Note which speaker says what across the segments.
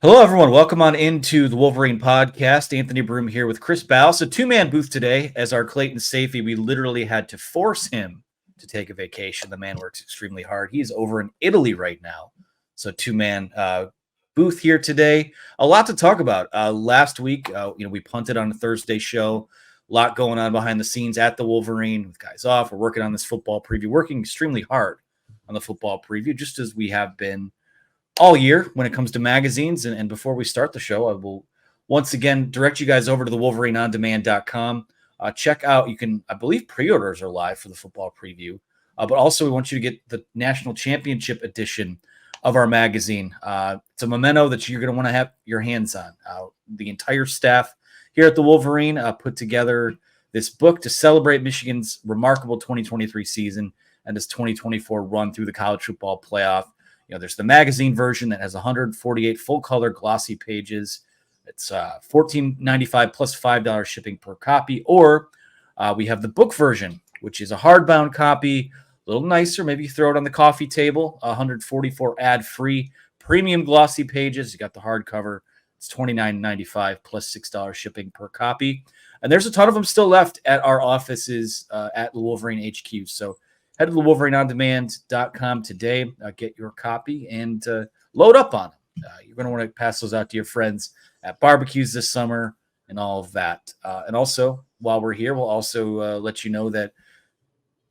Speaker 1: Hello, everyone. Welcome on into the Wolverine podcast. Anthony Broom here with Chris Bowell. So two-man booth today as our Clayton safety. We literally had to force him to take a vacation. The man works extremely hard. He's over in Italy right now. So two-man booth here today. A lot to talk about. Last week, we punted on a Thursday show. A lot going on behind the scenes at the Wolverine with guys off. We're working on this football preview, working extremely hard on the football preview, just as we have been all year when it comes to magazines. And before we start the show, I will once again direct you guys over to the WolverineOnDemand.com. Check out, I believe pre-orders are live for the football preview, but also we want you to get the National Championship edition of our magazine. It's a memento that you're going to want to have your hands on. The entire staff here at the Wolverine put together this book to celebrate Michigan's remarkable 2023 season and this 2024 run through the college football playoff. There's the magazine version that has 148 full-color glossy pages. It's $14.95 plus $5 shipping per copy. Or we have the book version, which is a hardbound copy, a little nicer. Maybe you throw it on the coffee table. 144 ad-free premium glossy pages. You got the hardcover. It's $29.95 plus $6 shipping per copy. And there's a ton of them still left at our offices at the Wolverine HQ. So head to the WolverineOnDemand.com today. Get your copy and load up on them. You're going to want to pass those out to your friends at barbecues this summer and all of that. And also, while we're here, we'll also let you know that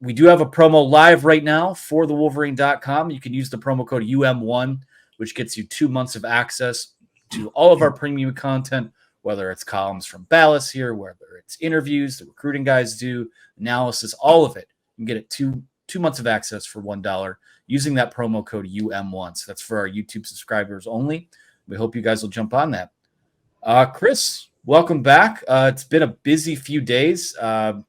Speaker 1: we do have a promo live right now for the Wolverine.com. You can use the promo code UM1, which gets you 2 months of access to all of our premium content, whether it's columns from Ballas here, whether it's interviews, the recruiting guys do, analysis, all of it. You can get it 2 months of access for $1 using that promo code UM1. So that's for our YouTube subscribers only. We hope you guys will jump on that. Chris, welcome back. It's been a busy few days. A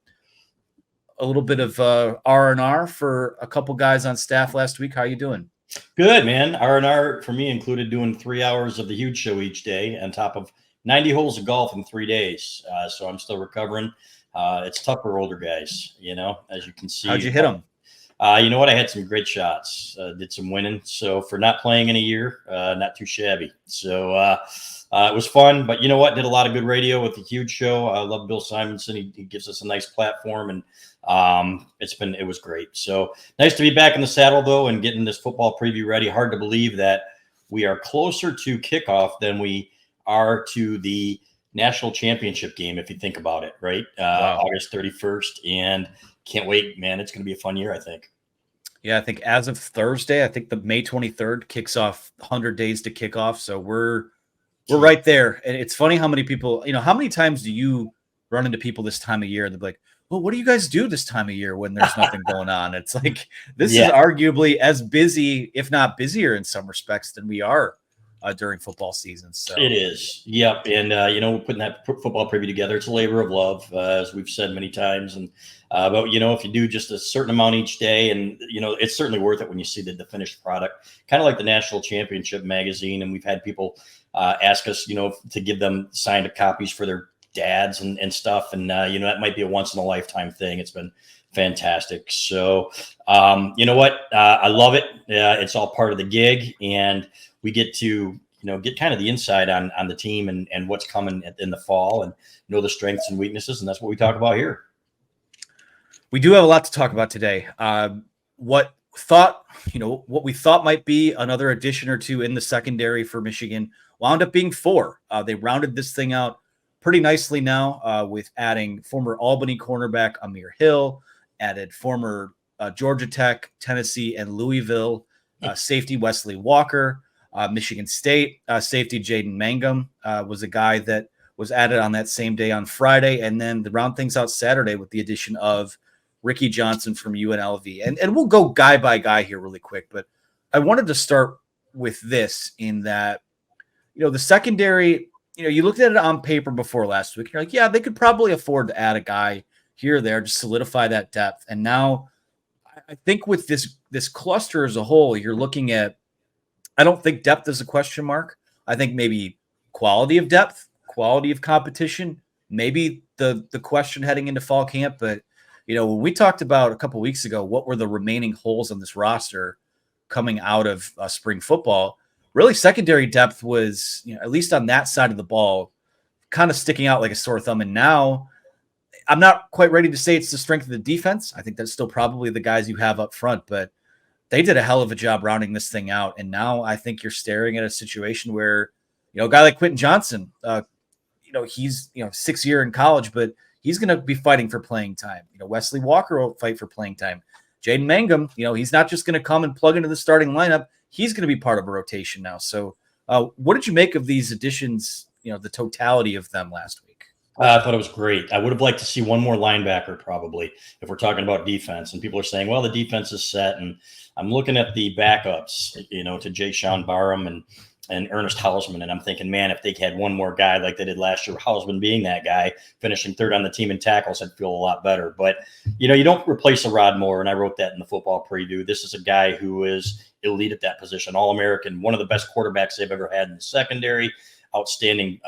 Speaker 1: little bit of R&R for a couple guys on staff last week. How you doing?
Speaker 2: Good, man. R&R for me included doing 3 hours of the huge show each day on top of 90 holes of golf in 3 days. So I'm still recovering. It's tough for older guys, as you can see.
Speaker 1: How'd you hit them?
Speaker 2: You know what? I had some great shots, did some winning. So for not playing in a year, not too shabby. So it was fun, but you know what? Did a lot of good radio with the huge show. I love Bill Simonson. He gives us a nice platform, and it was great. So nice to be back in the saddle though, and getting this football preview ready. Hard to believe that we are closer to kickoff than we are to the national championship game, if you think about it, right? Wow. August 31st, and can't wait, man. It's going to be a fun year, I think.
Speaker 1: Yeah, I think as of Thursday, I think the May 23rd kicks off 100 days to kick off. So we're right there. And it's funny how many people, how many times do you run into people this time of year and they're like, well, what do you guys do this time of year when there's nothing going on? It's like, this is arguably as busy, if not busier in some respects than we are during football season. So
Speaker 2: it is. Yep. And, putting that football preview together, it's a labor of love, as we've said many times. And, but if you do just a certain amount each day, and, it's certainly worth it when you see the finished product, kind of like the National Championship magazine. And we've had people ask us, to give them signed copies for their dads and stuff. And, that might be a once in a lifetime thing. It's been fantastic. So, you know what? I love it. It's all part of the gig, and we get to, get kind of the inside on the team and what's coming in the fall, and know the strengths and weaknesses. And that's what we talk about here.
Speaker 1: We do have a lot to talk about today. What we thought might be another addition or two in the secondary for Michigan wound up being 4. They rounded this thing out pretty nicely now with adding former Albany cornerback Aamir Hill, added former Georgia Tech, Tennessee, and Louisville safety Wesley Walker. Michigan State safety Jaden Mangum was a guy that was added on that same day on Friday. And then to round things out Saturday with the addition of Ricky Johnson from UNLV. And we'll go guy by guy here really quick. But I wanted to start with this in that, the secondary, you looked at it on paper before last week. You're like, yeah, they could probably afford to add a guy here or there to solidify that depth. And now I think with this cluster as a whole, you're looking at, I don't think depth is a question mark. I think maybe quality of depth, quality of competition, maybe the question heading into fall camp. But, when we talked about a couple weeks ago, what were the remaining holes on this roster coming out of spring football, really secondary depth was, at least on that side of the ball, kind of sticking out like a sore thumb. And now I'm not quite ready to say it's the strength of the defense. I think that's still probably the guys you have up front, but they did a hell of a job rounding this thing out. And now I think you're staring at a situation where, a guy like Quentin Johnson, he's, 6th year in college, but he's going to be fighting for playing time. Wesley Walker will fight for playing time. Jaden Mangum, he's not just going to come and plug into the starting lineup. He's going to be part of a rotation now. So what did you make of these additions, the totality of them last week?
Speaker 2: I thought it was great. I would have liked to see one more linebacker, probably, if we're talking about defense. And people are saying, well, the defense is set. And I'm looking at the backups, to Jay Sean Barham and Ernest Hausman. And I'm thinking, man, if they had one more guy like they did last year, Hausman being that guy, finishing 3rd on the team in tackles, I'd feel a lot better. But, you don't replace a Rod Moore. And I wrote that in the football preview. This is a guy who is elite at that position, All-American, one of the best quarterbacks they've ever had in the secondary. Outstanding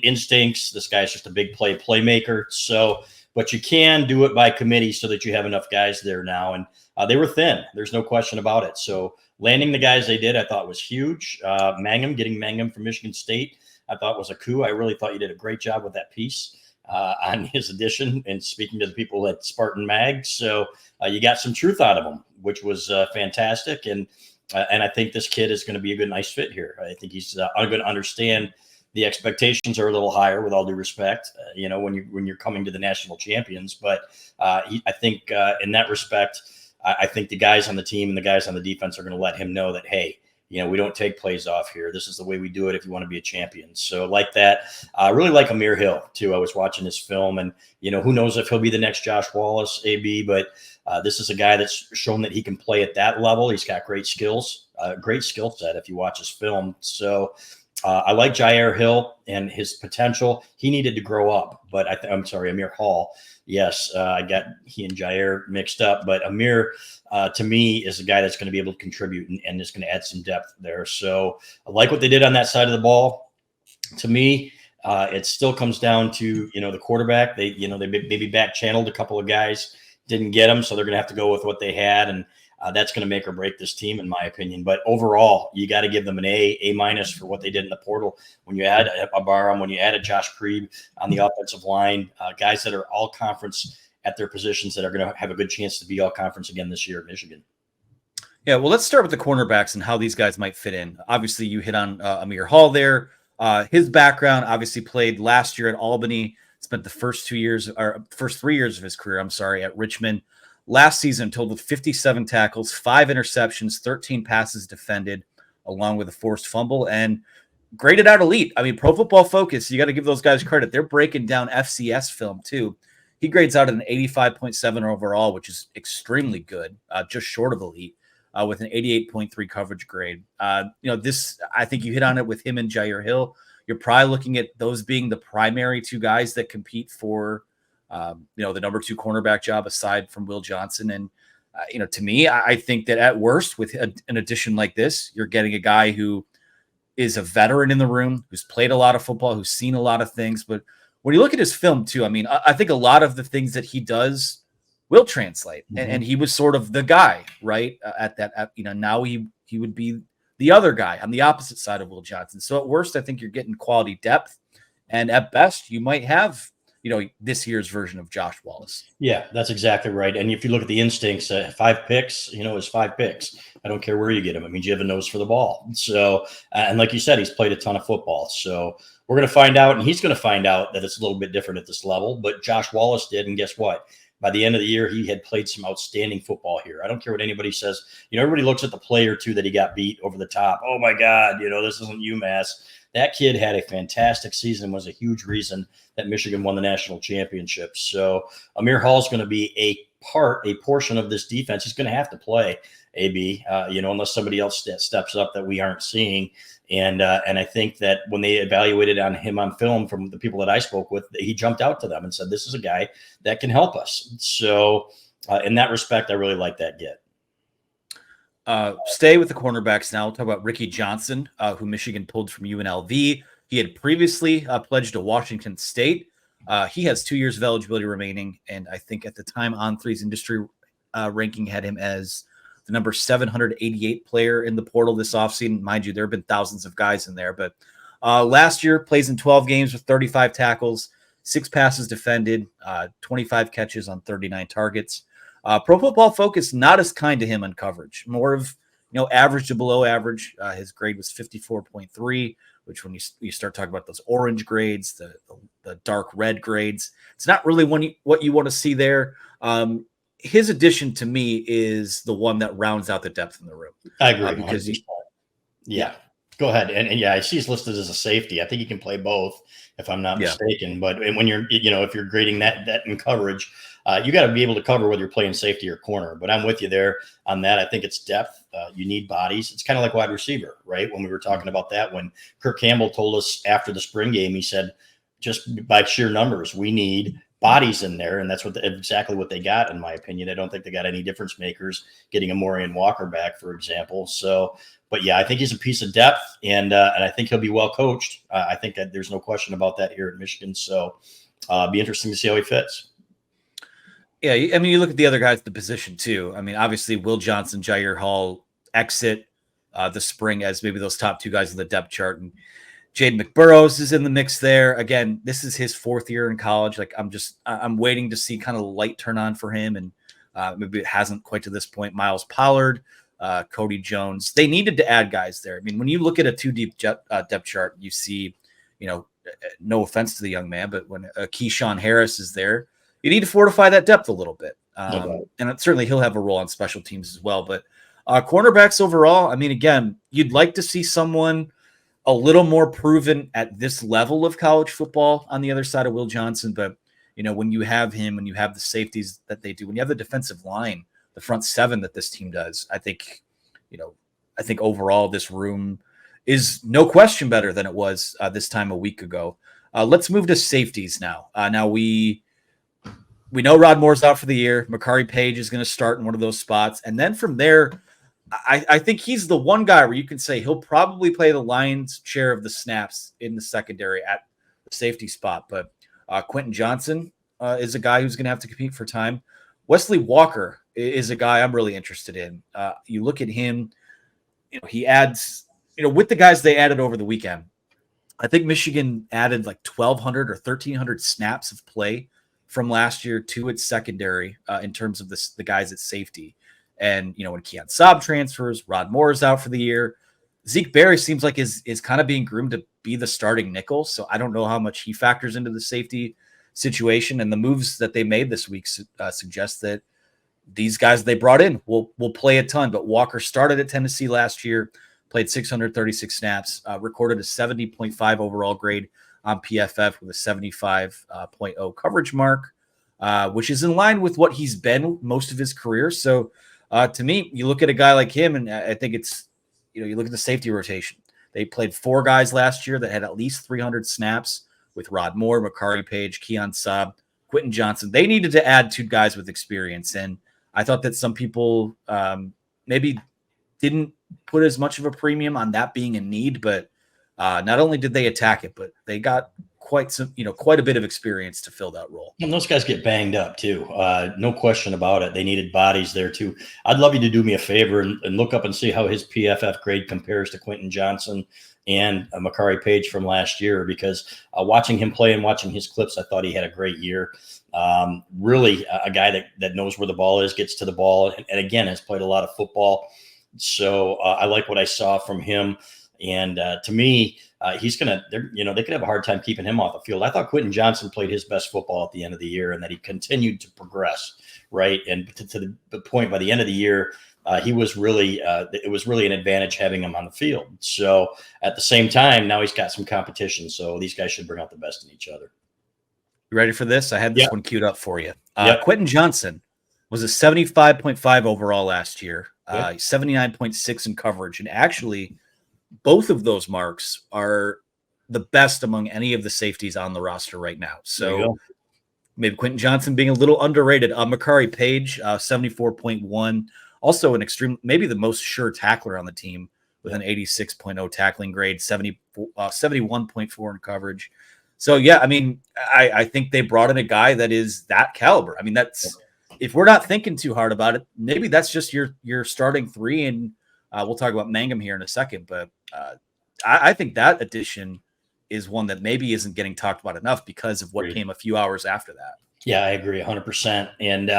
Speaker 2: instincts. This guy's just a big playmaker. So, but you can do it by committee so that you have enough guys there now. And they were thin. There's no question about it. So landing the guys they did, I thought was huge. Getting Mangum from Michigan State, I thought was a coup. I really thought you did a great job with that piece on his addition and speaking to the people at Spartan Mag. So you got some truth out of him, which was fantastic. And I think this kid is going to be a nice fit here. I think he's going to understand the expectations are a little higher, with all due respect, when you're coming to the national champions. But I think in that respect, I think the guys on the team and the guys on the defense are going to let him know that, hey, we don't take plays off here. This is the way we do it if you want to be a champion. So like that, I really like Aamir Hill too. I was watching his film, and who knows if he'll be the next Josh Wallace, AB, but this is a guy that's shown that he can play at that level. He's got great skills, great skill set if you watch his film. So I like Jair Hill and his potential. He needed to grow up, but I'm sorry, Aamir Hall. Yes, I got he and Jair mixed up, but Aamir, to me, is a guy that's going to be able to contribute and is going to add some depth there. So I like what they did on that side of the ball. To me, it still comes down to, the quarterback. They maybe back channeled a couple of guys, didn't get them, so they're going to have to go with what they had, and that's going to make or break this team, in my opinion. But overall, you got to give them an A- for what they did in the portal. When you add a Barham, when you add a Josh Preeb on the offensive line, guys that are all conference at their positions that are going to have a good chance to be all conference again this year at Michigan.
Speaker 1: Yeah, well, let's start with the cornerbacks and how these guys might fit in. Obviously, you hit on Aamir Hall there. His background, obviously played last year at Albany, spent the first 3 years of his career, at Richmond. Last season, totaled 57 tackles, 5 interceptions, 13 passes defended, along with a forced fumble, and graded out elite. Pro Football Focus, you got to give those guys credit. They're breaking down FCS film, too. He grades out at an 85.7 overall, which is extremely good, just short of elite, with an 88.3 coverage grade. This, I think you hit on it with him and Jair Hill. You're probably looking at those being the primary 2 guys that compete for the number 2 cornerback job aside from Will Johnson. And, to me, I think that at worst with an addition like this, you're getting a guy who is a veteran in the room, who's played a lot of football, who's seen a lot of things. But when you look at his film too, I think a lot of the things that he does will translate. Mm-hmm. And he was sort of the guy, right? Now he would be the other guy on the opposite side of Will Johnson. So at worst, I think you're getting quality depth. And at best, you might have this year's version of Josh Wallace.
Speaker 2: Yeah, that's exactly right. And if you look at the instincts, 5 picks, is 5 picks. I don't care where you get him. You have a nose for the ball. So, and like you said, he's played a ton of football. So we're going to find out, and he's going to find out that it's a little bit different at this level. But Josh Wallace did, and guess what? By the end of the year, he had played some outstanding football here. I don't care what anybody says. Everybody looks at the play or two that he got beat over the top. Oh, my God, this isn't UMass. That kid had a fantastic season, was a huge reason that Michigan won the national championship. So Aamir Hall is going to be a portion of this defense. He's going to have to play, AB, unless somebody else steps up that we aren't seeing. And I think that when they evaluated on him on film from the people that I spoke with, he jumped out to them and said, this is a guy that can help us. So in that respect, I really like that get.
Speaker 1: Stay with the cornerbacks now. We'll talk about Ricky Johnson, who Michigan pulled from UNLV. He had previously pledged to Washington State. He has 2 years of eligibility remaining, and I think at the time On3's industry ranking had him as the number 788 player in the portal this offseason. Mind you, there have been thousands of guys in there, but last year plays in 12 games with 35 tackles, 6 passes defended, 25 catches on 39 targets. Pro Football Focus not as kind to him on coverage, more of average to below average. His grade was 54.3, which when you start talking about those orange grades, the dark red grades, it's not really what you want to see there. His addition to me is the one that rounds out the depth in the room.
Speaker 2: I agree.
Speaker 1: Because
Speaker 2: yeah. Go ahead. And yeah, I see he's listed as a safety. I think he can play both, if I'm not mistaken. But when you're, if you're grading that in coverage, you got to be able to cover whether you're playing safety or corner. But I'm with you there on that. I think it's depth. You need bodies. It's kind of like wide receiver, right? When we were talking about that, when Kirk Campbell told us after the spring game, he said, just by sheer numbers, we need bodies in there. And that's exactly what they got, in my opinion. I don't think they got any difference makers getting a Morian Walker back, for example. So, but yeah, I think he's a piece of depth, and I think he'll be well coached. I think that there's no question about that here at Michigan. So be interesting to see how he fits.
Speaker 1: Yeah, I mean, you look at the other guys at the position too. I mean, obviously, Will Johnson, Jair Hall exit the spring as maybe those top 2 guys on the depth chart, and Jaden McBurrows is in the mix there. Again, this is his 4th year in college. Like I'm waiting to see kind of the light turn on for him, and maybe it hasn't quite to this point. Miles Pollard, Cody Jones. They needed to add guys there. I mean, when you look at a 2-deep depth chart, you see, no offense to the young man, but when Keyshawn Harris is there, you need to fortify that depth a little bit. And certainly he'll have a role on special teams as well. But cornerbacks overall, I mean, again, you'd like to see someone a little more proven at this level of college football on the other side of Will Johnson. But, when you have him, when you have the safeties that they do, when you have the defensive line, the front 7 that this team does, I think overall this room is no question better than it was this time a week ago. Let's move to safeties now. Now we know Rod Moore's out for the year. Makari Page is going to start in one of those spots. And then from there, I think he's the one guy where you can say he'll probably play the lion's share of the snaps in the secondary at the safety spot. But Quentin Johnson is a guy who's going to have to compete for time. Wesley Walker is a guy I'm really interested in. You look at him, he adds, with the guys they added over the weekend, I think Michigan added like 1,200 or 1,300 snaps of play from last year to its secondary in terms of the guys at safety. And, when Keon Saab transfers, Rod Moore is out for the year. Zeke Berry seems like is kind of being groomed to be the starting nickel. So I don't know how much he factors into the safety situation. And the moves that they made this week suggest that these guys they brought in will play a ton. But Walker started at Tennessee last year, played 636 snaps, recorded a 70.5 overall grade on PFF with a 75.0 coverage mark, which is in line with what he's been most of his career. So to me, you look at a guy like him, and I think it's, you look at the safety rotation. They played 4 guys last year that had at least 300 snaps with Rod Moore, Makari Page, Keon Saab, Quentin Johnson. They needed to add 2 guys with experience. And I thought that some people maybe didn't put as much of a premium on that being a need, but not only did they attack it, but they got quite a bit of experience to fill that role.
Speaker 2: And those guys get banged up too. No question about it. They needed bodies there too. I'd love you to do me a favor and look up and see how his PFF grade compares to Quentin Johnson and Makari Page from last year, because watching him play and watching his clips, I thought he had a great year. Really a guy that knows where the ball is, gets to the ball, and again, has played a lot of football. So I like what I saw from him. And to me, he's going to, they could have a hard time keeping him off the field. I thought Quentin Johnson played his best football at the end of the year, and that he continued to progress, right? And to the point by the end of the year, he was really, it was really an advantage having him on the field. So at the same time, now he's got some competition. So these guys should bring out the best in each other.
Speaker 1: You ready for this? I had this one queued up for you.
Speaker 2: Yep.
Speaker 1: Quentin Johnson was a 75.5 overall last year, 79.6 in coverage. And actually, both of those marks are the best among any of the safeties on the roster right now. So maybe Quentin Johnson being a little underrated. Makari Page, 74.1, also an extreme, maybe the most sure tackler on the team with an 86.0 tackling grade, 71.4 in coverage. So, yeah, I mean, I think they brought in a guy that is that caliber. I mean, that's if we're not thinking too hard about it, maybe that's just your starting three. And we'll talk about Mangum here in a second. But I think that addition is one that maybe isn't getting talked about enough because of what came a few hours after that.
Speaker 2: Yeah, I agree 100%. And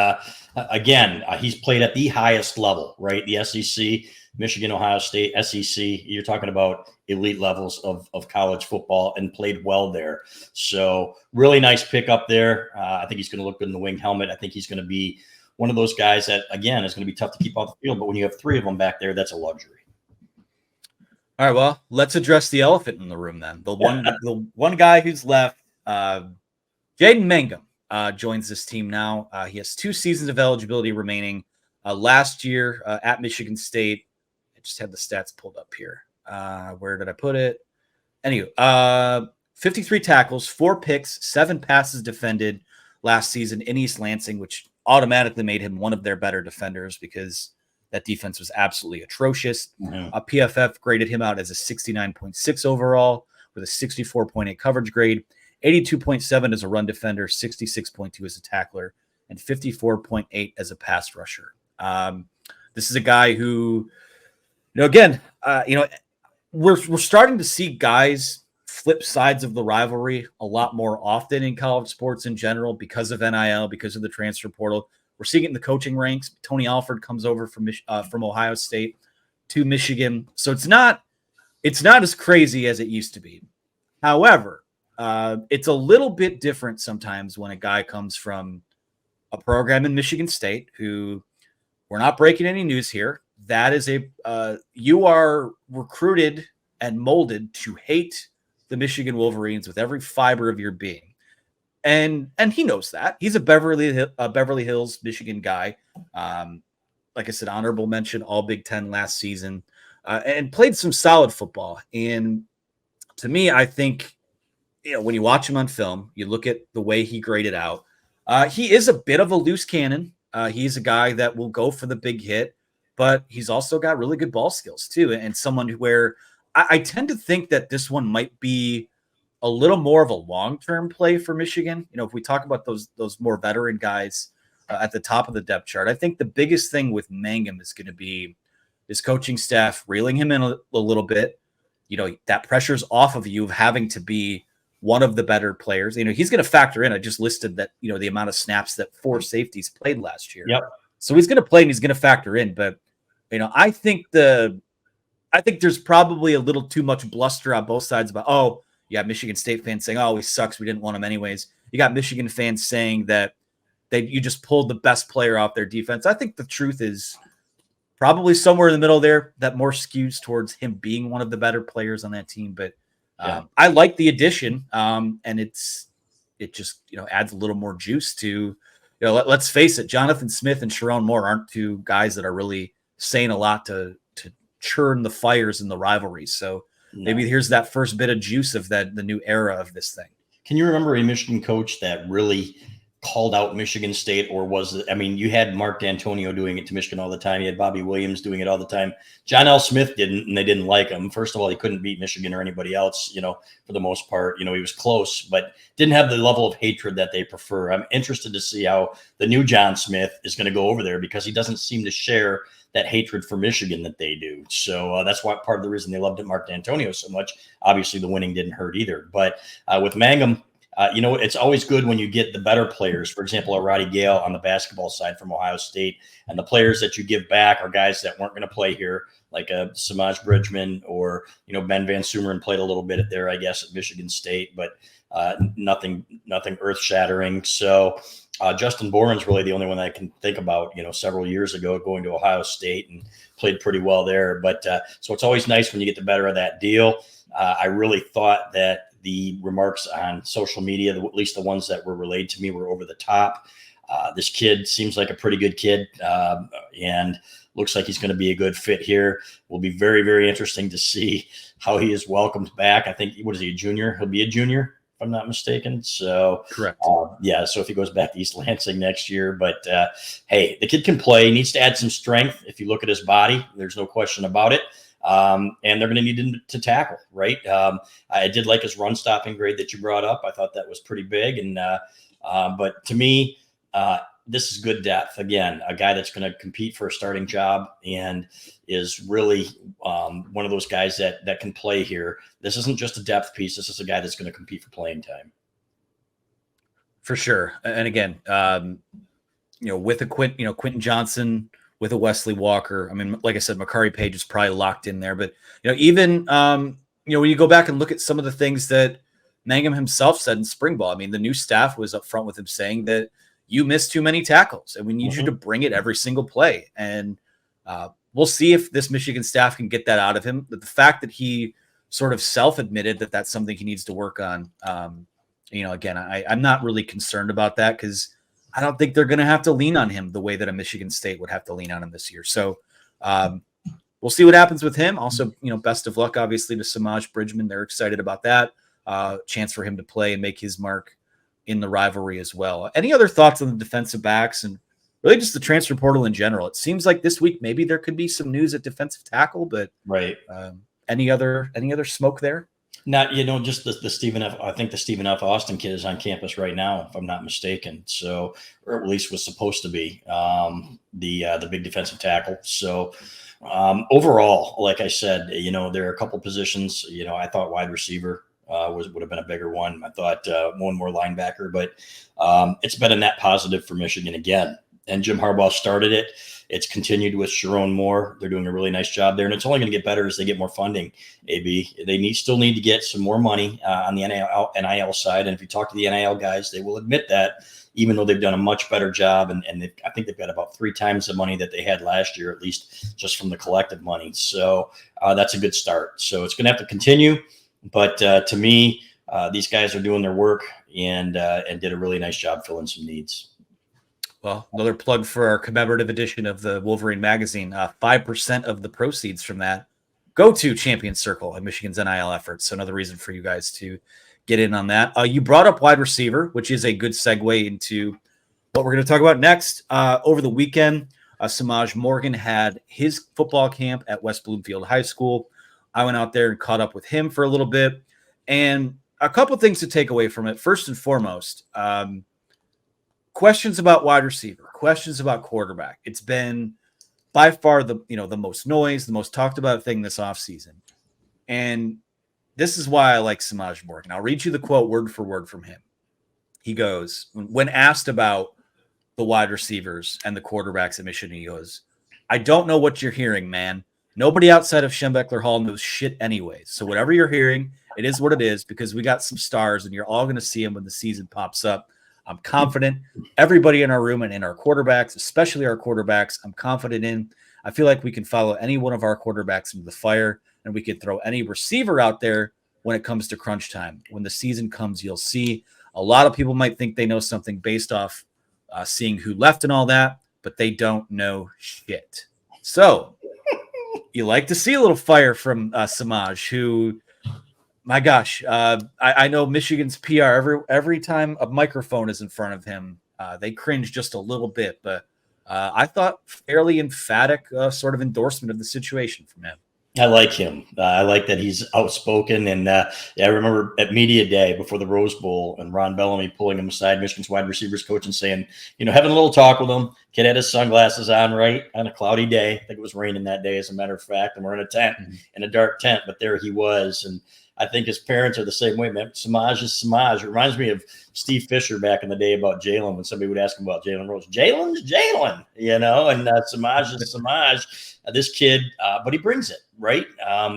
Speaker 2: again, he's played at the highest level, right? The SEC, Michigan, Ohio State, SEC. You're talking about elite levels of college football and played well there. So really nice pick up there. I think he's going to look good in the wing helmet. I think he's going to be one of those guys that, again, is going to be tough to keep off the field. But when you have three of them back there, that's a luxury.
Speaker 1: All right, well, let's address the elephant in the room then. The one guy who's left, Jaden Mangum. Joins this team now. He has 2 seasons of eligibility remaining. Last year at Michigan State, I just had the stats pulled up here. Where did I put it? Anyway, 53 tackles, 4 picks, 7 passes defended last season in East Lansing, which automatically made him one of their better defenders because that defense was absolutely atrocious. PFF graded him out as a 69.6 overall with a 64.8 coverage grade. 82.7 as a run defender, 66.2 as a tackler, and 54.8 as a pass rusher. This is a guy who, again, we're starting to see guys flip sides of the rivalry a lot more often in college sports in general because of NIL, because of the transfer portal. We're seeing it in the coaching ranks. Tony Alford comes over from Ohio State to Michigan, so it's not as crazy as it used to be. However, it's a little bit different sometimes when a guy comes from a program in Michigan State who we're not breaking any news here. That is you are recruited and molded to hate the Michigan Wolverines with every fiber of your being. And he knows that. He's a Beverly Hills, Michigan guy. Like I said, honorable mention, all Big Ten last season, and played some solid football. And to me, I think, when you watch him on film, you look at the way he graded out. He is a bit of a loose cannon. He's a guy that will go for the big hit, but he's also got really good ball skills too. And someone where I tend to think that this one might be a little more of a long-term play for Michigan. If we talk about those more veteran guys at the top of the depth chart, I think the biggest thing with Mangum is going to be his coaching staff reeling him in a little bit. That pressure's off of you of having to be one of the better players. He's going to factor in. I just listed that, the amount of snaps that 4 safeties played last year.
Speaker 2: Yep.
Speaker 1: So he's going to play and he's going to factor in. But, I think there's probably a little too much bluster on both sides about, you got Michigan State fans saying, he sucks, we didn't want him anyways. You got Michigan fans saying that you just pulled the best player off their defense. I think the truth is probably somewhere in the middle there, that more skews towards him being one of the better players on that team. But I like the addition, and it just adds a little more juice to, let's face it, Jonathan Smith and Sharon Moore aren't 2 guys that are really saying a lot to churn the fires in the rivalry. So maybe here's that first bit of juice of the new era of this thing.
Speaker 2: Can you remember a Michigan coach that really called out Michigan State, or you had Mark D'Antonio doing it to Michigan all the time. You had Bobby Williams doing it all the time. John L. Smith didn't, and they didn't like him. First of all, he couldn't beat Michigan or anybody else, for the most part. He was close, but didn't have the level of hatred that they prefer. I'm interested to see how the new John Smith is going to go over there because he doesn't seem to share that hatred for Michigan that they do. So that's why part of the reason they loved Mark D'Antonio so much. Obviously, the winning didn't hurt either. But with Mangum, it's always good when you get the better players. For example, a Roddy Gale on the basketball side from Ohio State, and the players that you give back are guys that weren't going to play here, like a Samaj Bridgman or Ben Van Sumeren played a little bit at Michigan State, but nothing earth shattering. So Justin Boren's really the only one that I can think about. Several years ago going to Ohio State and played pretty well there. But so it's always nice when you get the better of that deal. I really thought that the remarks on social media, at least the ones that were relayed to me, were over the top. This kid seems like a pretty good kid and looks like he's going to be a good fit here. Will be very, very interesting to see how he is welcomed back. I think, what is he, a junior? He'll be a junior, if I'm not mistaken. So,
Speaker 1: correct.
Speaker 2: So if he goes back to East Lansing next year, but hey, the kid can play. He needs to add some strength. If you look at his body, there's no question about it. And they're going to need him to tackle, right? I did like his run stopping grade that you brought up. I thought that was pretty big. And but to me, this is good depth. Again, a guy that's going to compete for a starting job and is really one of those guys that can play here. This isn't just a depth piece. This is a guy that's going to compete for playing time.
Speaker 1: For sure. And again, with a Quentin Johnson, with a Wesley Walker. I mean, like I said, Makari Page is probably locked in there. But, even, when you go back and look at some of the things that Mangum himself said in spring ball, I mean, the new staff was up front with him saying that you missed too many tackles and we need you to bring it every single play. And we'll see if this Michigan staff can get that out of him. But the fact that he sort of self-admitted that that's something he needs to work on, again, I'm not really concerned about that because I don't think they're going to have to lean on him the way that a Michigan State would have to lean on him this year. So we'll see what happens with him. Also, best of luck, obviously, to Samaj Bridgman. They're excited about that. Chance for him to play and make his mark in the rivalry as well. Any other thoughts on the defensive backs and really just the transfer portal in general? It seems like this week maybe there could be some news at defensive tackle, but
Speaker 2: right.
Speaker 1: Any other smoke there? Not,
Speaker 2: just the Stephen F. I think the Stephen F. Austin kid is on campus right now, if I'm not mistaken. So, or at least was supposed to be the big defensive tackle. So, overall, like I said, there are a couple positions. I thought wide receiver would have been a bigger one. I thought one more linebacker, but it's been a net positive for Michigan again. And Jim Harbaugh started it. It's continued with Sharon Moore. They're doing a really nice job there, and it's only going to get better as they get more funding. AB, they still need to get some more money on the NIL side. And if you talk to the NIL guys, they will admit that, even though they've done a much better job, and I think they've got about 3 times the money that they had last year, at least just from the collective money. So that's a good start. So it's going to have to continue. But to me, these guys are doing their work and did a really nice job filling some needs.
Speaker 1: Well, another plug for our commemorative edition of the Wolverine magazine. 5% of the proceeds from that go to Champion Circle and Michigan's NIL efforts. So another reason for you guys to get in on that. You brought up wide receiver, which is a good segue into what we're going to talk about next. Over the weekend, Samaj Morgan had his football camp at West Bloomfield High School. I went out there and caught up with him for a little bit. And a couple things to take away from it. First and foremost, questions about wide receiver, questions about quarterback. It's been by far the most noise, the most talked about thing this offseason. And this is why I like Samaj Morgan. I'll read you the quote word for word from him. He goes, when asked about the wide receivers and the quarterbacks at Michigan, he goes, I don't know what you're hearing, man. Nobody outside of Schembechler Hall knows shit anyways. So whatever you're hearing, it is what it is because we got some stars and you're all going to see them when the season pops up. I'm confident everybody in our room and in our quarterbacks, especially our quarterbacks, I'm confident in. I feel like we can follow any one of our quarterbacks into the fire and we can throw any receiver out there when it comes to crunch time. When the season comes, you'll see a lot of people might think they know something based off seeing who left and all that, but they don't know shit. So you like to see a little fire from Samaj, who – my gosh, I know Michigan's PR, every time a microphone is in front of him, they cringe just a little bit. But I thought fairly emphatic sort of endorsement of the situation from him.
Speaker 2: I like him. I like that he's outspoken. And I remember at media day before the Rose Bowl and Ron Bellamy pulling him aside, Michigan's wide receivers coach, and saying, having a little talk with him. Kid had his sunglasses on, right, on a cloudy day. I think it was raining that day, as a matter of fact. And we're in a tent, in a dark tent. But there he was. And I think his parents are the same way, man. Samaj is Samaj. It reminds me of Steve Fisher back in the day about Jalen, when somebody would ask him about Jalen Rose. Jalen's Jalen, and Samaj is Samaj. This kid, but he brings it, right?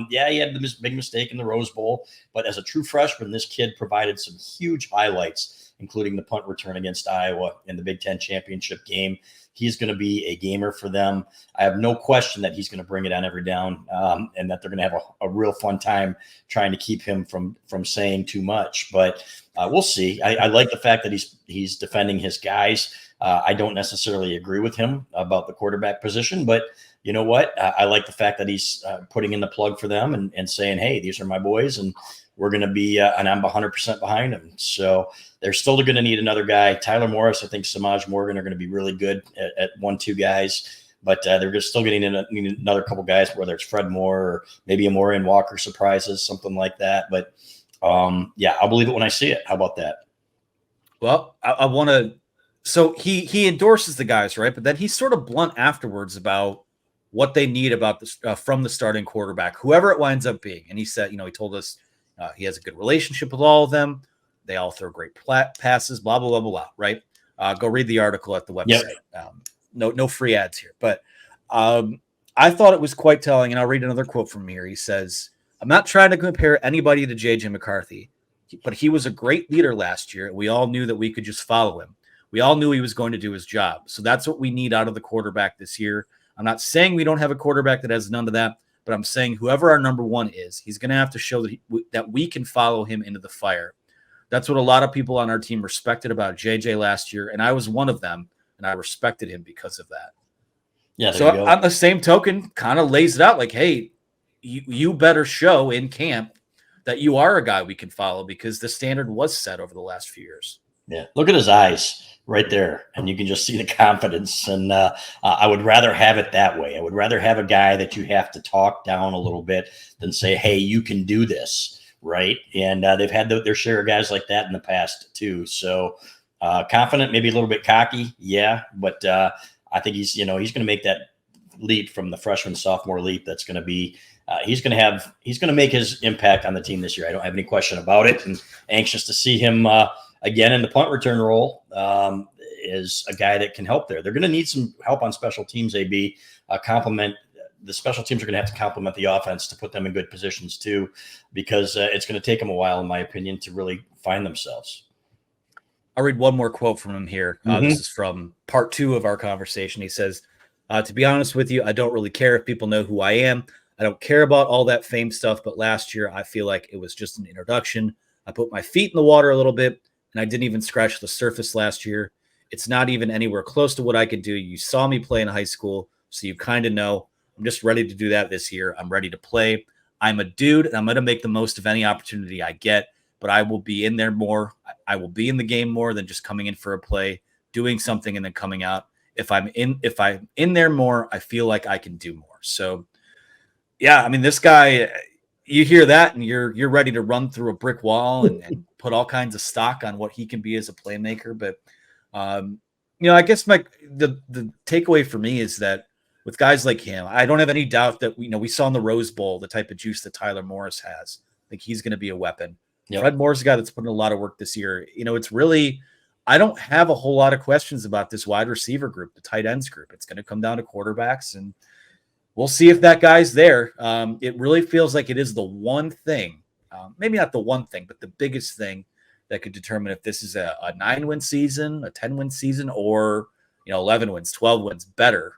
Speaker 2: He had the big mistake in the Rose Bowl, but as a true freshman, this kid provided some huge highlights, including the punt return against Iowa in the Big Ten championship game. He's going to be a gamer for them. I have no question that he's going to bring it on every down, and that they're going to have a real fun time trying to keep him from saying too much. But we'll see. I like the fact that he's defending his guys. I don't necessarily agree with him about the quarterback position, but you know what? I like the fact that he's putting in the plug for them and saying, hey, these are my boys, and we're going to be, and I'm 100% behind them. So they're still going to need another guy. Tyler Morris, I think Samaj Morgan are going to be really good at 1-2 guys, but they're still going to need another couple guys, whether it's Fred Moore or maybe a Morian Walker surprises, something like that. But I'll believe it when I see it. How about that?
Speaker 1: Well, I want to So he endorses the guys, right? But then he's sort of blunt afterwards about what they need about this from the starting quarterback, whoever it winds up being. And he said, he told us he has a good relationship with all of them. They all throw great passes, blah, blah, blah, blah, blah, right? Go read the article at the website. Yep. No free ads here. But I thought it was quite telling, and I'll read another quote from here. He says, I'm not trying to compare anybody to J.J. McCarthy, but he was a great leader last year. We all knew that we could just follow him. We all knew he was going to do his job. So that's what we need out of the quarterback this year. I'm not saying we don't have a quarterback that has none of that, but I'm saying whoever our number one is, he's going to have to show that we can follow him into the fire. That's what a lot of people on our team respected about JJ last year, and I was one of them, and I respected him because of that.
Speaker 2: Yeah.
Speaker 1: So on the same token, kind of lays it out like, hey, you better show in camp that you are a guy we can follow because the standard was set over the last few years.
Speaker 2: Yeah. Look at his eyes right there. And you can just see the confidence. And I would rather have it that way. I would rather have a guy that you have to talk down a little bit than say, hey, you can do this. Right. And they've had their share of guys like that in the past too. So confident, maybe a little bit cocky. Yeah. But I think he's going to make that leap from the freshman sophomore leap. That's going to be, he's going to make his impact on the team this year. I don't have any question about it, and anxious to see him again in the punt return role is a guy that can help there. They're going to need some help on special teams, AB, complement. The special teams are going to have to complement the offense to put them in good positions too, because it's going to take them a while, in my opinion, to really find themselves.
Speaker 1: I'll read one more quote from him here. This is from part 2 of our conversation. He says, to be honest with you, I don't really care if people know who I am. I don't care about all that fame stuff, but last year I feel like it was just an introduction. I put my feet in the water a little bit, and I didn't even scratch the surface last year. It's not even anywhere close to what I could do. You saw me play in high school, so you kind of know. I'm just ready to do that this year. I'm ready to play. I'm a dude, and I'm going to make the most of any opportunity I get, but I will be in there more. I will be in the game more than just coming in for a play, doing something, and then coming out. If I'm in there more, I feel like I can do more. So, yeah, I mean, this guy, you hear that and you're ready to run through a brick wall and put all kinds of stock on what he can be as a playmaker. But, I guess the takeaway for me is that with guys like him, I don't have any doubt that we saw in the Rose Bowl the type of juice that Tyler Morris has. I think he's going to be a weapon. Yep. Fred Moore's a guy that's put in a lot of work this year. It's really, I don't have a whole lot of questions about this wide receiver group, the tight ends group. It's going to come down to quarterbacks, and we'll see if that guy's there. It really feels like it is the one thing, maybe not the one thing, but the biggest thing that could determine if this is a 9-win season, a 10-win season, or 11 wins, 12 wins better,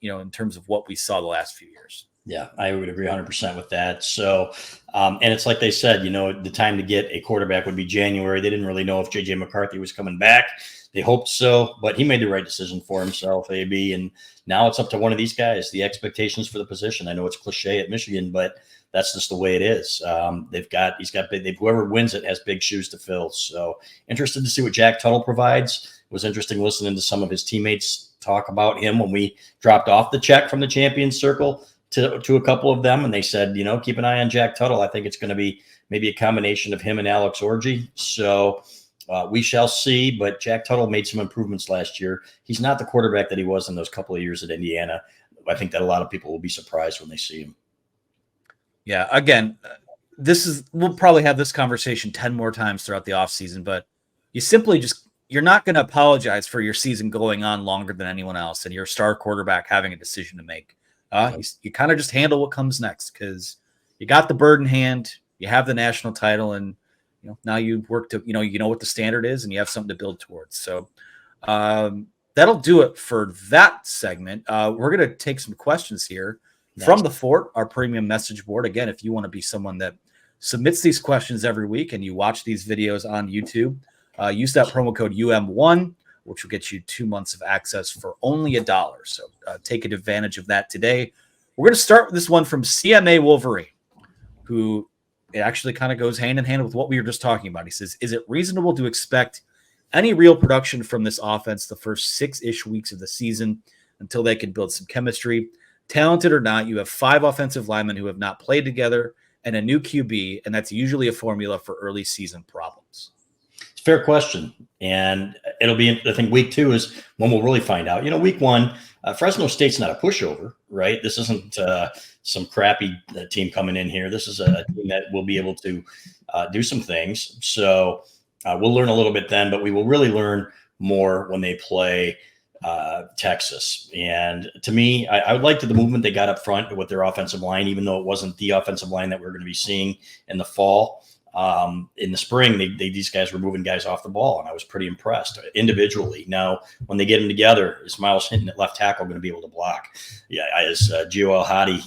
Speaker 1: in terms of what we saw the last few years.
Speaker 2: Yeah, I would agree 100% with that. So, and it's like they said, the time to get a quarterback would be January. They didn't really know if J.J. McCarthy was coming back. They hoped so, but he made the right decision for himself, AB. And now it's up to one of these guys, the expectations for the position. I know it's cliche at Michigan, but that's just the way it is. Whoever wins it has big shoes to fill. So interested to see what Jack Tuttle provides. It was interesting listening to some of his teammates talk about him when we dropped off the check from the Champions Circle to a couple of them. And they said, keep an eye on Jack Tuttle. I think it's going to be maybe a combination of him and Alex Orji. So we shall see, but Jack Tuttle made some improvements last year. He's not the quarterback that he was in those couple of years at Indiana. I think that a lot of people will be surprised when they see him.
Speaker 1: Yeah, again, we'll probably have this conversation 10 more times throughout the offseason, but you're not going to apologize for your season going on longer than anyone else and your star quarterback having a decision to make. You kind of just handle what comes next because you got the bird in hand, you have the national title, and now you've worked to, you know what the standard is and you have something to build towards. So that'll do it for that segment. We're going to take some questions here from the Fort, our premium message board. Again, if you want to be someone that submits these questions every week and you watch these videos on YouTube, use that promo code UM1, which will get you 2 months of access for only $1. So take advantage of that today. We're going to start with this one from CMA Wolverine, who it actually kind of goes hand in hand with what we were just talking about. He says, is it reasonable to expect any real production from this offense the first 6-ish weeks of the season until they can build some chemistry? Talented or not, you have 5 offensive linemen who have not played together and a new QB, and that's usually a formula for early season problems.
Speaker 2: As Fair question. And it'll be, I think week 2 is when we'll really find out. Week 1, Fresno State's not a pushover, right? This isn't some crappy team coming in here. This is a team that will be able to do some things. So we'll learn a little bit then, but we will really learn more when they play Texas. And to me, I would like the movement they got up front with their offensive line, even though it wasn't the offensive line that we're going to be seeing in the fall. In the spring, these guys were moving guys off the ball, and I was pretty impressed individually. Now, when they get them together, is Miles Hinton at left tackle going to be able to block? Yeah, is Gio El-Hadi,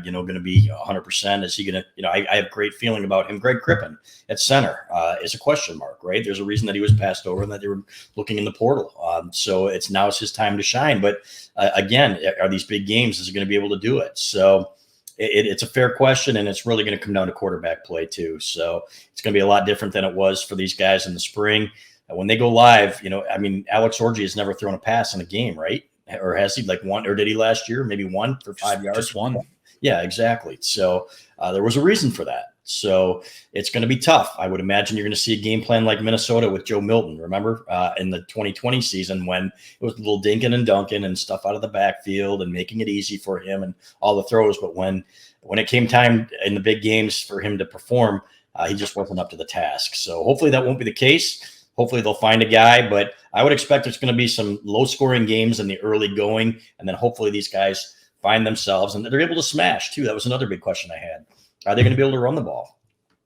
Speaker 2: going to be 100%? Is he going to? I have great feeling about him. Greg Crippen at center is a question mark, right? There's a reason that he was passed over and that they were looking in the portal. So it's his time to shine. But again, are these big games? Is he going to be able to do it? So. It's a fair question, and it's really going to come down to quarterback play too. So it's going to be a lot different than it was for these guys in the spring. And when they go live, Alex Orji has never thrown a pass in a game, right? Or has he? Like one, or did he last year? Maybe one for 5 yards.
Speaker 1: Just one.
Speaker 2: Yeah, exactly. So there was a reason for that. So it's going to be tough. I would imagine you're going to see a game plan like Minnesota with Joe Milton. Remember in the 2020 season when it was a little dinking and dunking and stuff out of the backfield and making it easy for him and all the throws. But when it came time in the big games for him to perform, he just wasn't up to the task. So hopefully that won't be the case. Hopefully they'll find a guy. But I would expect there's going to be some low-scoring games in the early going, and then hopefully these guys find themselves and they're able to smash too. That was another big question I had. Are they going to be able to run the ball?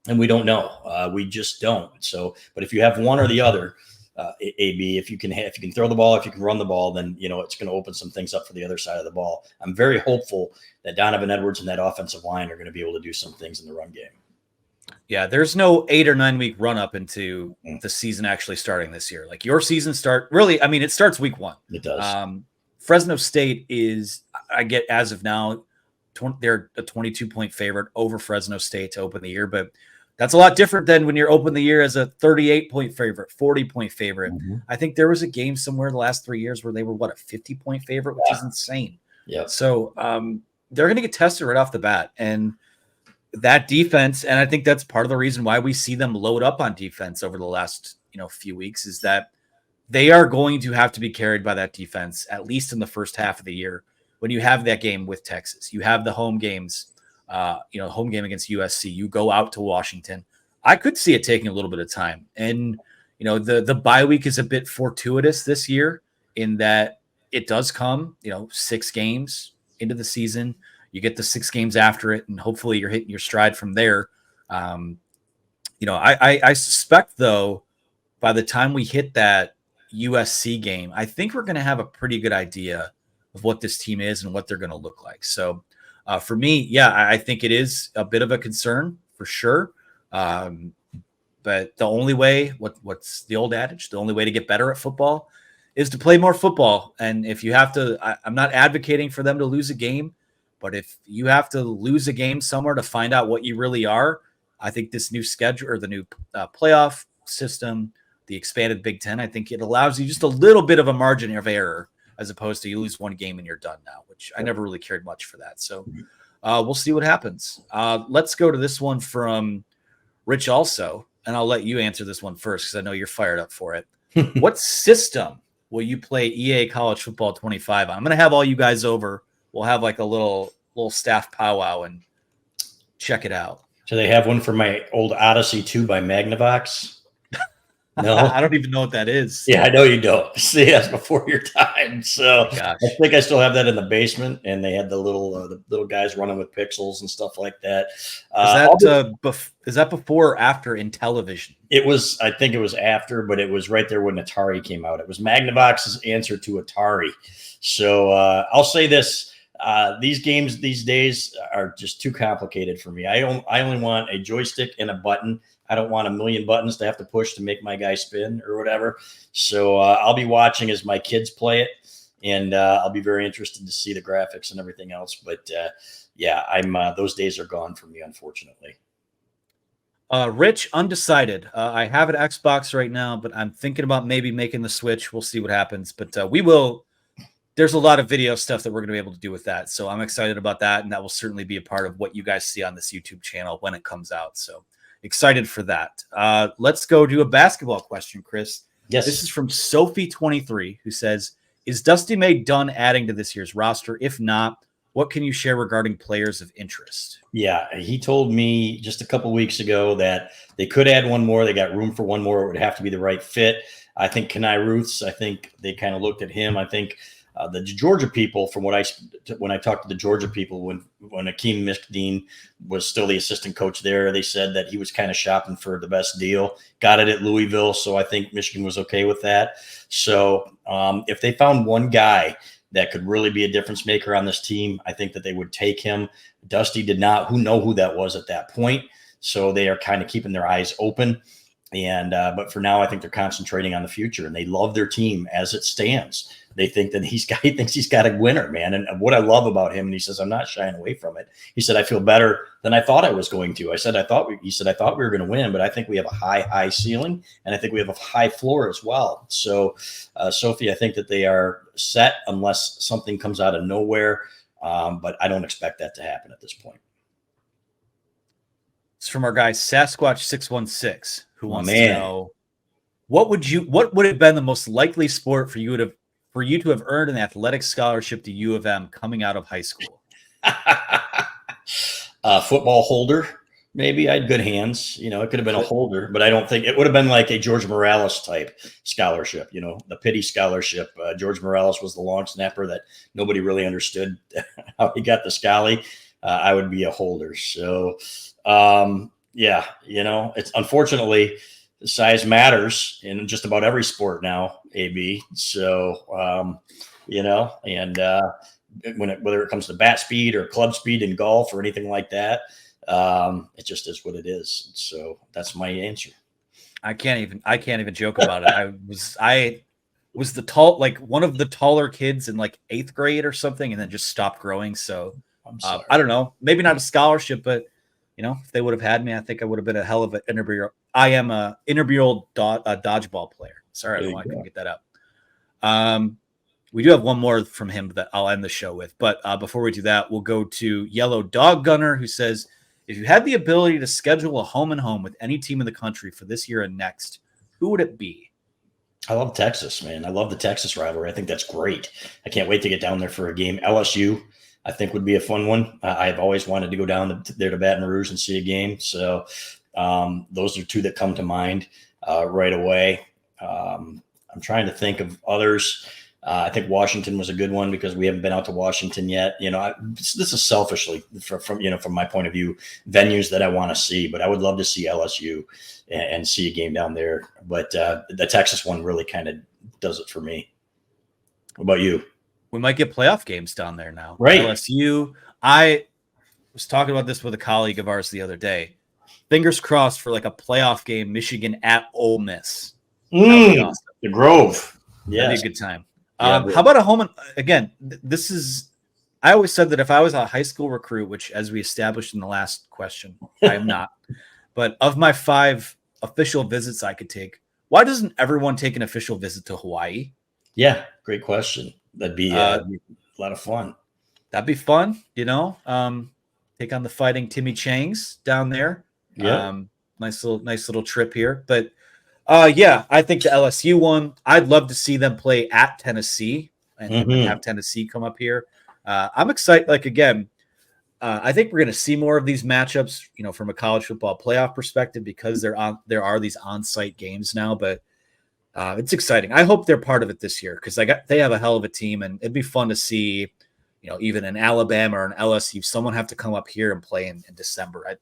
Speaker 2: And we don't know. We just don't. So, but if you have one or the other, AB, if you can throw the ball, if you can run the ball, then it's going to open some things up for the other side of the ball. I'm very hopeful that Donovan Edwards and that offensive line are going to be able to do some things in the run game.
Speaker 1: Yeah, there's no 8 or 9 week run up into the season actually starting this year. Like your season it starts week 1.
Speaker 2: It does.
Speaker 1: Fresno State is, I get as of now, they're a 22-point favorite over Fresno State to open the year, but that's a lot different than when you're open the year as a 38-point favorite, 40-point favorite. Mm-hmm. I think there was a game somewhere the last 3 years where they were a 50-point favorite, which is insane.
Speaker 2: Yeah.
Speaker 1: So they're going to get tested right off the bat, and that defense, and I think that's part of the reason why we see them load up on defense over the last few weeks, is that they are going to have to be carried by that defense at least in the first half of the year. When you have that game with Texas, you have the home games, home game against USC, you go out to Washington. I could see it taking a little bit of time. And, the bye week is a bit fortuitous this year in that it does come, 6 games into the season. You get the 6 games after it, and hopefully you're hitting your stride from there. I suspect, though, by the time we hit that USC game, I think we're going to have a pretty good idea of what this team is and what they're going to look like. So for me, I think it is a bit of a concern for sure. But the only way, what's the old adage? The only way to get better at football is to play more football. And if you have to, I'm not advocating for them to lose a game, but if you have to lose a game somewhere to find out what you really are, I think this new schedule or the new playoff system, the expanded Big Ten, I think it allows you just a little bit of a margin of error as opposed to you lose one game and you're done now, which I never really cared much for that. So we'll see what happens. Let's go to this one from Rich also, and I'll let you answer this one first because I know you're fired up for it. What system will you play EA College Football 25 on? I'm going to have all you guys over. We'll have like a little staff powwow and check it out.
Speaker 2: So they have one for my old Odyssey 2 by Magnavox? No,
Speaker 1: I don't even know what that is.
Speaker 2: Yeah, I know you don't. See, that's before your time. So I think I still have that in the basement, and they had the little guys running with pixels and stuff like that.
Speaker 1: Is that before or after in television?
Speaker 2: It was. I think it was after, but it was right there when Atari came out. It was Magnavox's answer to Atari. So I'll say this: these games these days are just too complicated for me. I only want a joystick and a button. I don't want a million buttons to have to push to make my guy spin or whatever. So I'll be watching as my kids play it, and I'll be very interested to see the graphics and everything else. But I'm those days are gone for me, unfortunately.
Speaker 1: Rich, undecided. I have an Xbox right now, but I'm thinking about maybe making the switch. We'll see what happens. But we will. There's a lot of video stuff that we're going to be able to do with that. So I'm excited about that, and that will certainly be a part of what you guys see on this YouTube channel when it comes out. So excited for that. Let's go to a basketball question, Chris.
Speaker 2: Yes.
Speaker 1: This is from Sophie23, who says, is Dusty May done adding to this year's roster? If not, what can you share regarding players of interest?
Speaker 2: Yeah, he told me just a couple weeks ago that they could add one more. They got room for one more. It would have to be the right fit. I think Kenai Ruths, I think they kind of looked at him. I think the Georgia people, from when I talked to the Georgia people, when Akeem Miskdeen was still the assistant coach there, they said that he was kind of shopping for the best deal. Got it at Louisville, so I think Michigan was okay with that. So if they found one guy that could really be a difference maker on this team, I think that they would take him. Dusty did not know who that was at that point, so they are kind of keeping their eyes open. And but for now, I think they're concentrating on the future, and they love their team as it stands. They think that he thinks he's got a winner, man. And what I love about him, and he says, I'm not shying away from it. He said, I feel better than I thought I was going to. He said, I thought we were going to win, but I think we have a high ceiling, and I think we have a high floor as well. So, Sophie, I think that they are set unless something comes out of nowhere. But I don't expect that to happen at this point.
Speaker 1: It's from our guy Sasquatch 616, who wants to know what would have been the most likely sport for you to have earned an athletic scholarship to U of M coming out of high school?
Speaker 2: Football holder, maybe. I had good hands. It could have been a holder, but I don't think it would have been like a George Morales type scholarship. The pity scholarship. George Morales was the long snapper that nobody really understood how he got the scally. I would be a holder. So. It's unfortunately size matters in just about every sport now, AB. So, whether it comes to bat speed or club speed in golf or anything like that, it just is what it is. So that's my answer.
Speaker 1: I can't even joke about it. I was one of the taller kids in like 8th grade or something, and then just stopped growing. So I don't know, maybe not a scholarship, but if they would have had me, I think I would have been a hell of an intramural. I am a intramural dodgeball player. Sorry, I don't know why I couldn't get that up. We do have one more from him that I'll end the show with. But before we do that, we'll go to Yellow Dog Gunner, who says, if you had the ability to schedule a home and home with any team in the country for this year and next, who would it be?
Speaker 2: I love Texas, man. I love the Texas rivalry. I think that's great. I can't wait to get down there for a game. LSU, I think, would be a fun one. I've always wanted to go down there to Baton Rouge and see a game. So those are two that come to mind right away. I'm trying to think of others. I think Washington was a good one because we haven't been out to Washington yet. This is selfishly from my point of view, venues that I want to see, but I would love to see LSU and see a game down there. But the Texas one really kind of does it for me. What about you?
Speaker 1: We might get playoff games down there now.
Speaker 2: Right.
Speaker 1: LSU. I was talking about this with a colleague of ours the other day. Fingers crossed for like a playoff game, Michigan at Ole Miss.
Speaker 2: Awesome. The Grove.
Speaker 1: Yeah. That'd be a good time. How about a home? Again, I always said that if I was a high school recruit, which as we established in the last question, I am not. But of my 5 official visits I could take, why doesn't everyone take an official visit to Hawaii?
Speaker 2: Yeah, great question. That'd be a lot of fun.
Speaker 1: That'd be fun, take on the Fighting Timmy Changs down there.
Speaker 2: Yeah.
Speaker 1: Nice little trip here. But I think the LSU one, I'd love to see them play at Tennessee and have Tennessee come up here. I'm excited. I think we're going to see more of these matchups, from a college football playoff perspective, because there are these on-site games now, but it's exciting. I hope they're part of it this year because they have a hell of a team, and it'd be fun to see, even in Alabama or an LSU, someone have to come up here and play in December.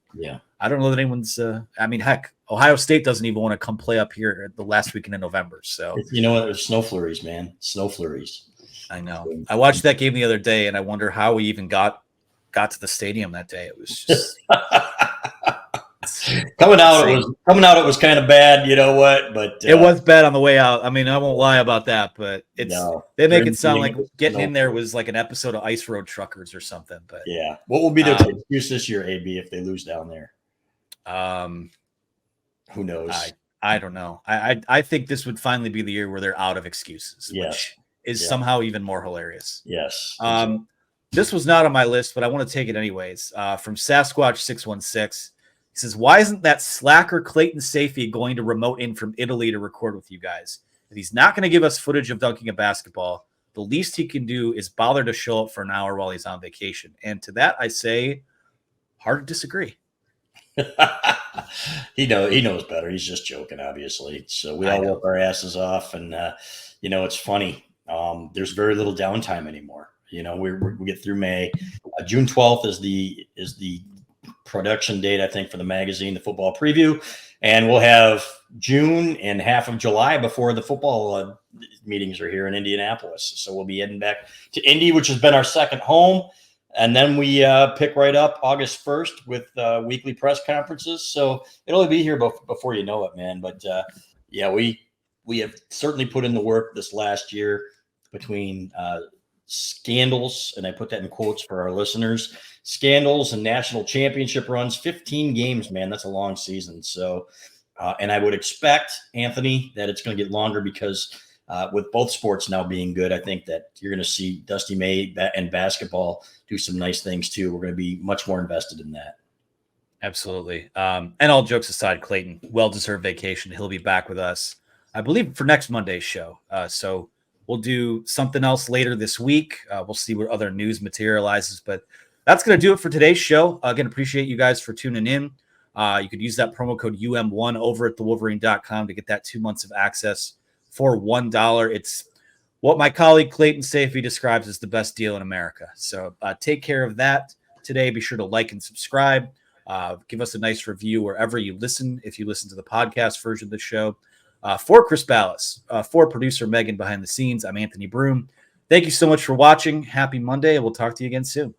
Speaker 1: I don't know that anyone's. Heck, Ohio State doesn't even want to come play up here the last weekend in November. So
Speaker 2: there's snow flurries, man. Snow flurries.
Speaker 1: I know. I watched that game the other day, and I wonder how we even got to the stadium that day. It was just
Speaker 2: coming out. It was kind of bad, but
Speaker 1: it was bad on the way out. I won't lie about that, but they make it sound like getting in there was like an episode of Ice Road Truckers or something. But
Speaker 2: yeah, what will be their excuse this year, AB, if they lose down there? Who knows?
Speaker 1: I don't know. I think this would finally be the year where they're out of excuses, which is somehow even more hilarious.
Speaker 2: Yes.
Speaker 1: This was not on my list, but I want to take it anyways. From Sasquatch 616, He says, why isn't that slacker Clayton Safey going to remote in from Italy to record with you guys? If he's not going to give us footage of dunking a basketball, the least he can do is bother to show up for an hour while he's on vacation. And to that, I say, hard to disagree.
Speaker 2: He knows better. He's just joking, obviously. So we all work our asses off, and it's funny. There's very little downtime anymore. We get through May. June 12th is the production date, I think, for the magazine, the football preview, and we'll have June and half of July before the football meetings are here in Indianapolis. So we'll be heading back to Indy, which has been our second home. And then we pick right up August 1st with weekly press conferences. So it'll be here before you know it, man. But we have certainly put in the work this last year between scandals, and I put that in quotes for our listeners, scandals and national championship runs, 15 games, man. That's a long season. So, and I would expect, Anthony, that it's going to get longer because with both sports now being good, I think that you're going to see Dusty May and basketball do some nice things too. We're going to be much more invested in that.
Speaker 1: Absolutely. And all jokes aside, Clayton, well-deserved vacation. He'll be back with us, I believe, for next Monday's show. So we'll do something else later this week. We'll see what other news materializes, but that's going to do it for today's show. Again, appreciate you guys for tuning in. You could use that promo code UM1 over at thewolverine.com to get that 2 months of access for $1. It's what my colleague Clayton Safey describes as the best deal in America. So take care of that today. Be sure to like and subscribe. Give us a nice review wherever you listen, if you listen to the podcast version of the show. For Chris Ballas, for producer Megan behind the scenes, I'm Anthony Broom. Thank you so much for watching. Happy Monday, and we'll talk to you again soon.